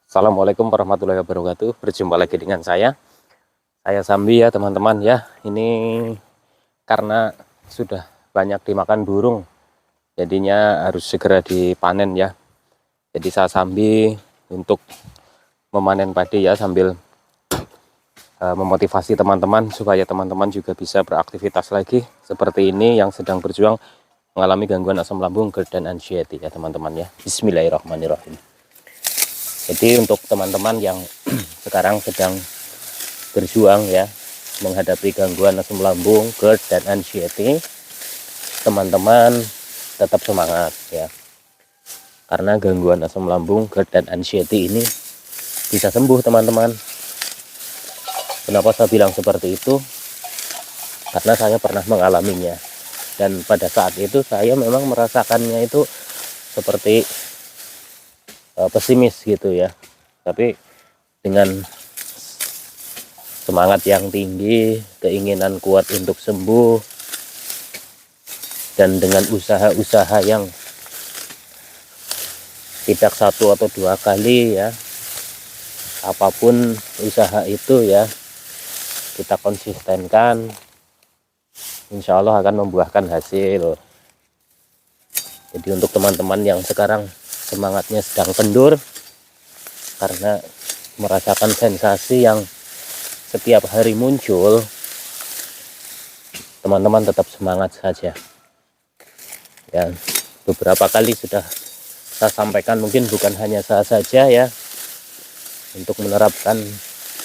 Assalamualaikum warahmatullahi wabarakatuh. Berjumpa lagi dengan saya Sambi ya teman-teman ya. Ini karena sudah banyak dimakan burung, jadinya harus segera dipanen ya. Jadi saya Sambi untuk memanen padi ya, sambil memotivasi teman-teman supaya teman-teman juga bisa beraktivitas lagi seperti ini yang sedang berjuang mengalami gangguan asam lambung, GERD dan anxiety ya teman-teman ya. Bismillahirrahmanirrahim. Jadi untuk teman-teman yang sekarang sedang berjuang ya menghadapi gangguan asam lambung, GERD dan anxiety, teman-teman tetap semangat ya. Karena gangguan asam lambung, GERD dan anxiety ini bisa sembuh teman-teman. Kenapa saya bilang seperti itu? Karena saya pernah mengalaminya. Dan pada saat itu saya memang merasakannya itu seperti pesimis gitu ya. Tapi dengan semangat yang tinggi, keinginan kuat untuk sembuh, dan dengan usaha-usaha yang tidak satu atau dua kali ya, apapun usaha itu ya, kita konsistenkan, insya Allah akan membuahkan hasil. Jadi untuk teman-teman yang sekarang semangatnya sedang kendur karena merasakan sensasi yang setiap hari muncul, teman-teman tetap semangat saja ya. Beberapa kali sudah saya sampaikan, mungkin bukan hanya saya saja ya, untuk menerapkan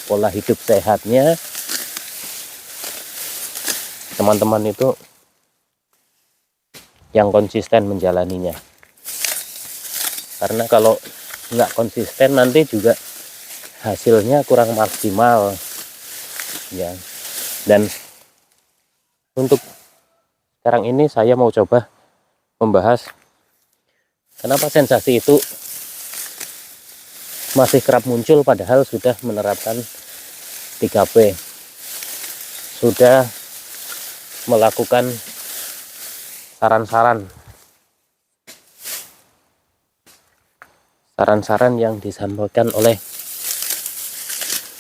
pola hidup sehatnya teman-teman itu yang konsisten menjalaninya. Karena kalau nggak konsisten nanti juga hasilnya kurang maksimal ya. Dan untuk sekarang ini saya mau coba membahas kenapa sensasi itu masih kerap muncul padahal sudah menerapkan 3P, sudah melakukan saran-saran yang disampaikan oleh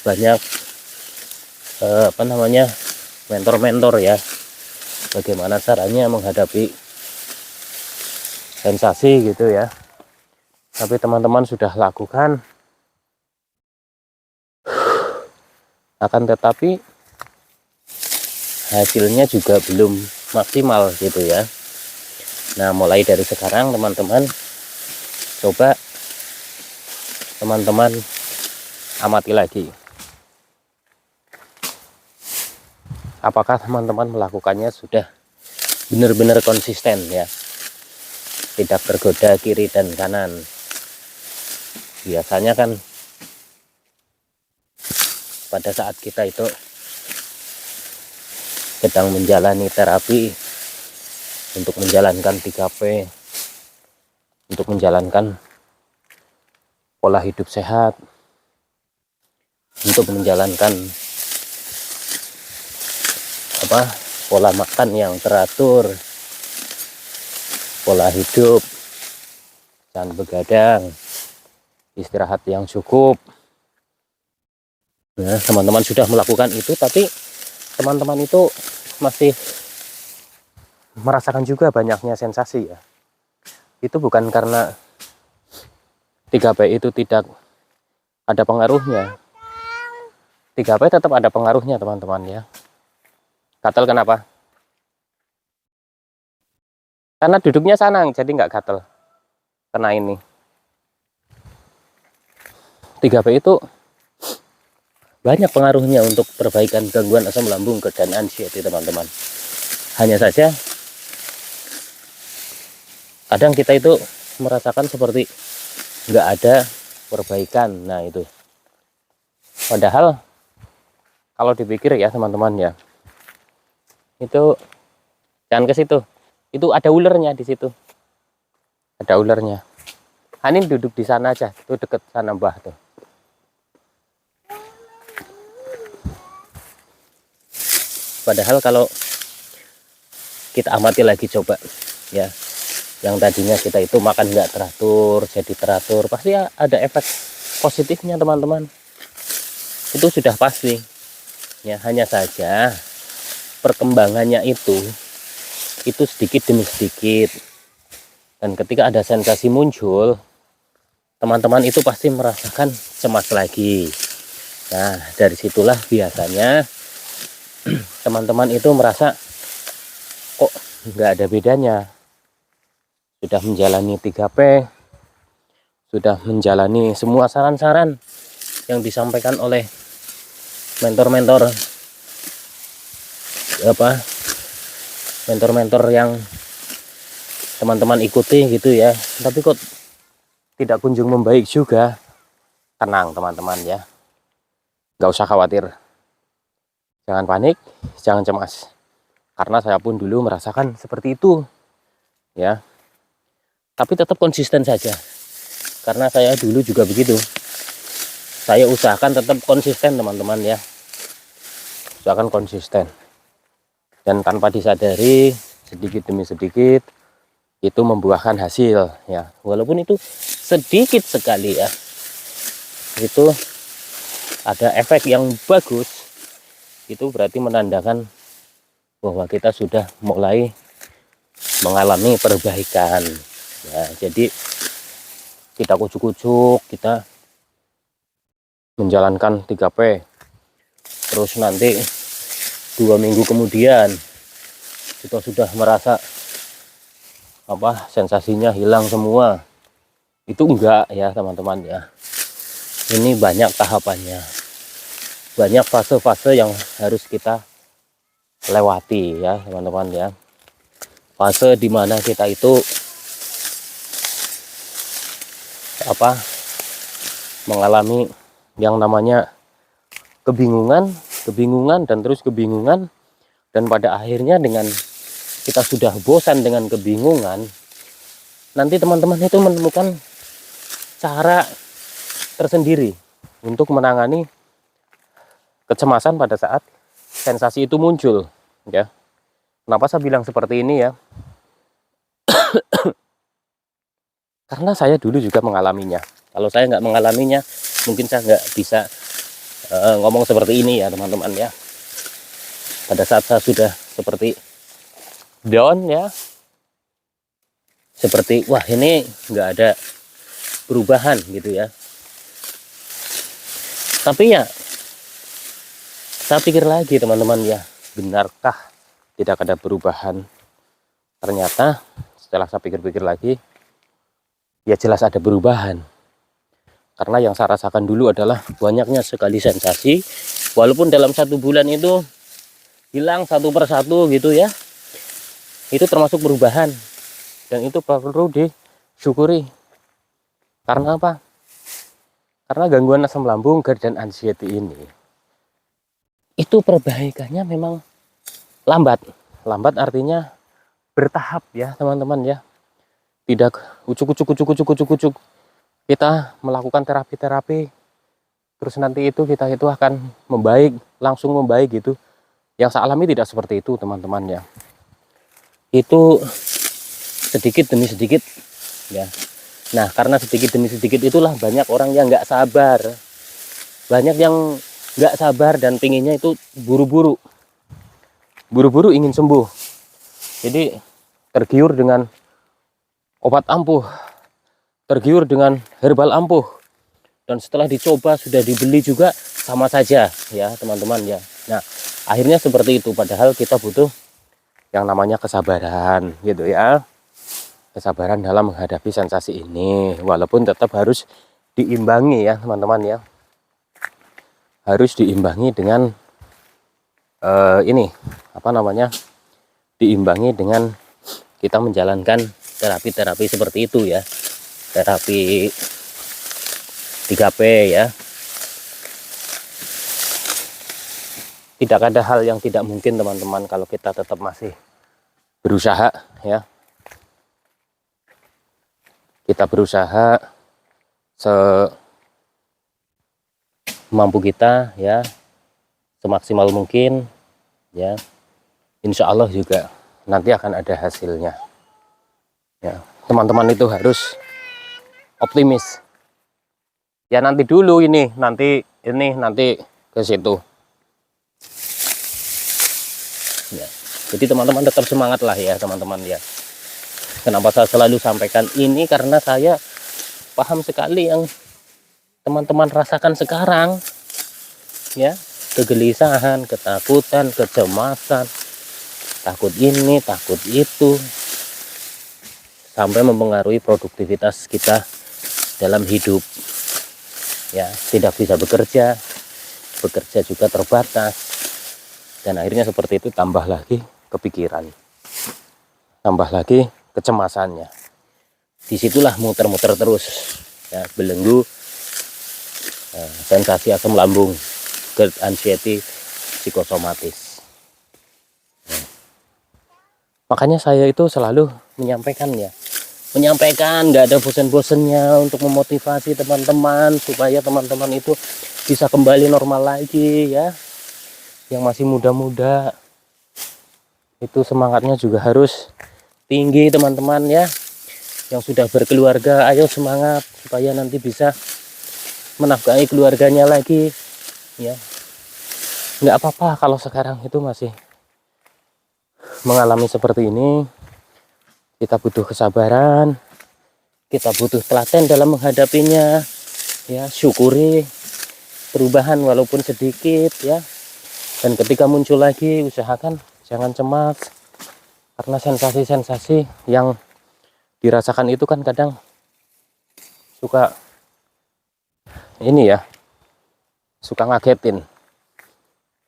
banyak mentor-mentor ya, bagaimana caranya menghadapi sensasi gitu ya. Tapi teman-teman sudah lakukan, akan tetapi hasilnya juga belum maksimal gitu ya. Nah, mulai dari sekarang teman-teman coba teman-teman amati lagi, apakah teman-teman melakukannya sudah benar-benar konsisten ya, tidak tergoda kiri dan kanan. Biasanya kan pada saat kita itu sedang menjalani terapi untuk menjalankan 3P, untuk menjalankan pola hidup sehat, untuk menjalankan pola makan yang teratur, pola hidup, jangan begadang, istirahat yang cukup. Nah, teman-teman sudah melakukan itu, tapi teman-teman itu masih merasakan juga banyaknya sensasi ya. Itu bukan karena 3P itu tidak ada pengaruhnya. 3P tetap ada pengaruhnya teman-teman ya. Gatel kenapa? Karena duduknya sanang, jadi nggak gatel. Kena ini 3P itu banyak pengaruhnya untuk perbaikan gangguan asam lambung, GERD dan anxiety teman-teman. Hanya saja kadang kita itu merasakan seperti nggak ada perbaikan. Nah itu, padahal kalau dipikir ya teman-teman ya, itu jangan ke situ, itu ada ulernya di situ, ada ulernya. Hanin duduk di sana aja, tuh deket sana Mbah tuh. Padahal kalau kita amati lagi coba ya, yang tadinya kita itu makan nggak teratur jadi teratur, pasti ada efek positifnya teman-teman itu sudah pasti ya, hanya saja perkembangannya itu sedikit demi sedikit, dan ketika ada sensasi muncul teman-teman itu pasti merasakan cemas lagi. Nah dari situlah biasanya teman-teman itu merasa kok nggak ada bedanya, sudah menjalani 3P, sudah menjalani semua saran-saran yang disampaikan oleh mentor-mentor yang teman-teman ikuti gitu ya, tapi kok tidak kunjung membaik juga. Tenang teman-teman ya, nggak usah khawatir, jangan panik, jangan cemas, karena saya pun dulu merasakan seperti itu ya, tapi tetap konsisten saja, karena saya dulu juga begitu. Saya usahakan tetap konsisten teman-teman ya, usahakan konsisten, dan tanpa disadari sedikit demi sedikit itu membuahkan hasil ya, walaupun itu sedikit sekali ya, itu ada efek yang bagus. Itu berarti menandakan bahwa kita sudah mulai mengalami perbaikan ya. Jadi tidak kucuk-kucuk kita menjalankan 3P, terus nanti 2 minggu kemudian kita sudah merasa sensasinya hilang semua. Itu enggak ya teman-teman ya, ini banyak tahapannya, banyak fase-fase yang harus kita lewati ya teman-teman ya. Fase dimana kita itu mengalami yang namanya kebingungan dan terus kebingungan, dan pada akhirnya dengan kita sudah bosan dengan kebingungan, nanti teman-teman itu menemukan cara tersendiri untuk menangani kecemasan pada saat sensasi itu muncul ya. Kenapa saya bilang seperti ini ya, karena saya dulu juga mengalaminya. Kalau saya nggak mengalaminya, mungkin saya nggak bisa ngomong seperti ini ya teman-teman ya. Pada saat saya sudah seperti down ya, seperti wah ini nggak ada perubahan gitu ya, tapi ya saya pikir lagi teman-teman ya, benarkah tidak ada perubahan? Ternyata setelah saya pikir-pikir lagi, ya jelas ada perubahan. Karena yang saya rasakan dulu adalah banyaknya sekali sensasi, walaupun dalam 1 bulan itu hilang satu persatu gitu ya, itu termasuk perubahan, dan itu perlu disyukuri. Karena apa? Karena gangguan asam lambung, GERD, dan anxiety ini itu perbaikannya memang lambat artinya bertahap ya teman-teman ya, tidak ucuk kita melakukan terapi terus nanti kita itu akan langsung membaik gitu. Yang saya alami tidak seperti itu teman-teman ya, itu sedikit demi sedikit ya. Nah karena sedikit demi sedikit itulah banyak orang yang nggak sabar, dan pinginnya itu buru-buru ingin sembuh, jadi tergiur dengan obat ampuh, tergiur dengan herbal ampuh, dan setelah dicoba sudah dibeli juga sama saja ya teman-teman ya. Nah akhirnya seperti itu, padahal kita butuh yang namanya kesabaran gitu ya, kesabaran dalam menghadapi sensasi ini, walaupun tetap harus diimbangi ya teman-teman ya, harus diimbangi dengan diimbangi dengan kita menjalankan terapi-terapi seperti itu ya, terapi 3P ya. Tidak ada hal yang tidak mungkin teman-teman kalau kita tetap masih berusaha ya. Kita berusaha semampu kita ya, semaksimal mungkin ya. Insya Allah juga nanti akan ada hasilnya ya. Teman-teman itu harus optimis, Ya nanti dulu ini, nanti ke situ. Ya. Jadi teman-teman tetap semangat lah ya teman-teman ya. Kenapa saya selalu sampaikan ini, karena saya paham sekali yang teman-teman rasakan sekarang ya, kegelisahan, ketakutan, kecemasan, takut ini, takut itu, sampai mempengaruhi produktivitas kita dalam hidup ya. Tidak bisa bekerja juga terbatas, dan akhirnya seperti itu. Tambah lagi kepikiran, tambah lagi kecemasannya. Disitulah muter-muter terus ya, belenggu, sensasi asam lambung, GERD, anxiety, psikosomatis. Makanya saya itu selalu menyampaikan nggak ada bosan-bosannya untuk memotivasi teman-teman supaya teman-teman itu bisa kembali normal lagi ya. Yang masih muda-muda itu semangatnya juga harus tinggi teman-teman ya. Yang sudah berkeluarga, ayo semangat supaya nanti bisa menafkahi keluarganya lagi ya. Nggak apa-apa kalau sekarang itu masih mengalami seperti ini. Kita butuh kesabaran, kita butuh telaten dalam menghadapinya ya. Syukuri perubahan walaupun sedikit ya, dan ketika muncul lagi usahakan jangan cemas, karena sensasi-sensasi yang dirasakan itu kan kadang suka ini ya, suka ngagetin.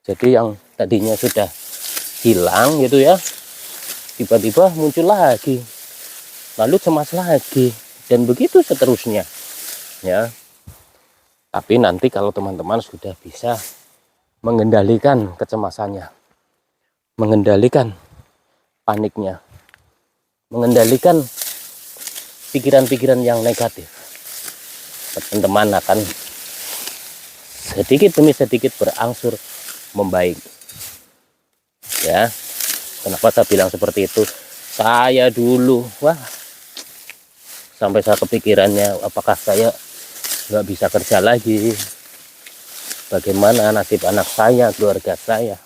Jadi yang tadinya sudah hilang gitu ya, tiba-tiba muncul lagi, lalu cemas lagi, dan begitu seterusnya ya. Tapi nanti kalau teman-teman sudah bisa mengendalikan kecemasannya, mengendalikan paniknya, mengendalikan pikiran-pikiran yang negatif, teman-teman akan sedikit demi sedikit berangsur membaik ya. Kenapa saya bilang seperti itu? Saya dulu sampai saya kepikirannya, apakah saya nggak bisa kerja lagi, bagaimana nasib anak saya, keluarga saya.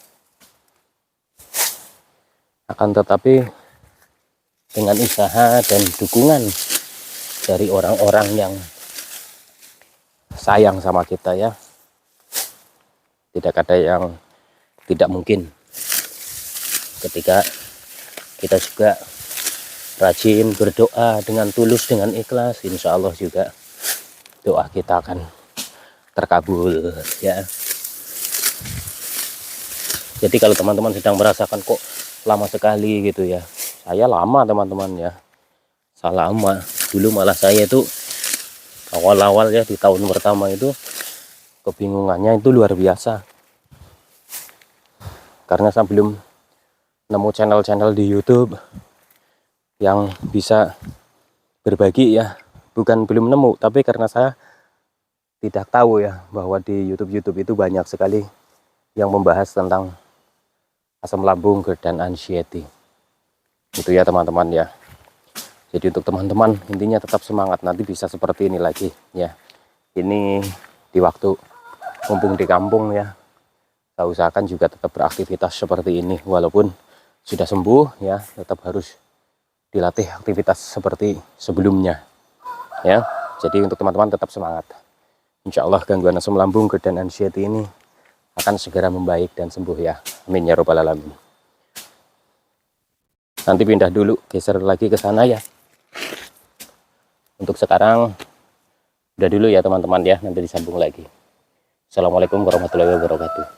Akan tetapi dengan usaha dan dukungan dari orang-orang yang sayang sama kita ya, tidak ada yang tidak mungkin. Ketika kita juga rajin berdoa dengan tulus, dengan ikhlas, insya Allah juga doa kita akan terkabul ya. Jadi kalau teman-teman sedang merasakan kok lama sekali gitu ya, saya lama teman-teman ya, saya lama. Dulu malah saya itu awal-awal ya, di tahun pertama itu kebingungannya itu luar biasa, karena saya belum nemu channel-channel di YouTube yang bisa berbagi ya. Bukan belum nemu, tapi karena saya tidak tahu ya bahwa di YouTube itu banyak sekali yang membahas tentang asam lambung, GERD, dan anxiety. Itu ya teman-teman ya. Jadi untuk teman-teman intinya tetap semangat, nanti bisa seperti ini lagi ya. Ini di waktu mumpung di kampung ya, saya usahakan juga tetap beraktivitas seperti ini. Walaupun sudah sembuh ya, tetap harus dilatih aktivitas seperti sebelumnya ya. Jadi untuk teman-teman tetap semangat. Insya Allah gangguan asam lambung, GERD, dan anxiety ini akan segera membaik dan sembuh ya. Amin ya robbal alamin. Nanti pindah dulu, geser lagi ke sana ya. Untuk sekarang udah dulu ya teman-teman ya, nanti disambung lagi. Assalamualaikum warahmatullahi wabarakatuh.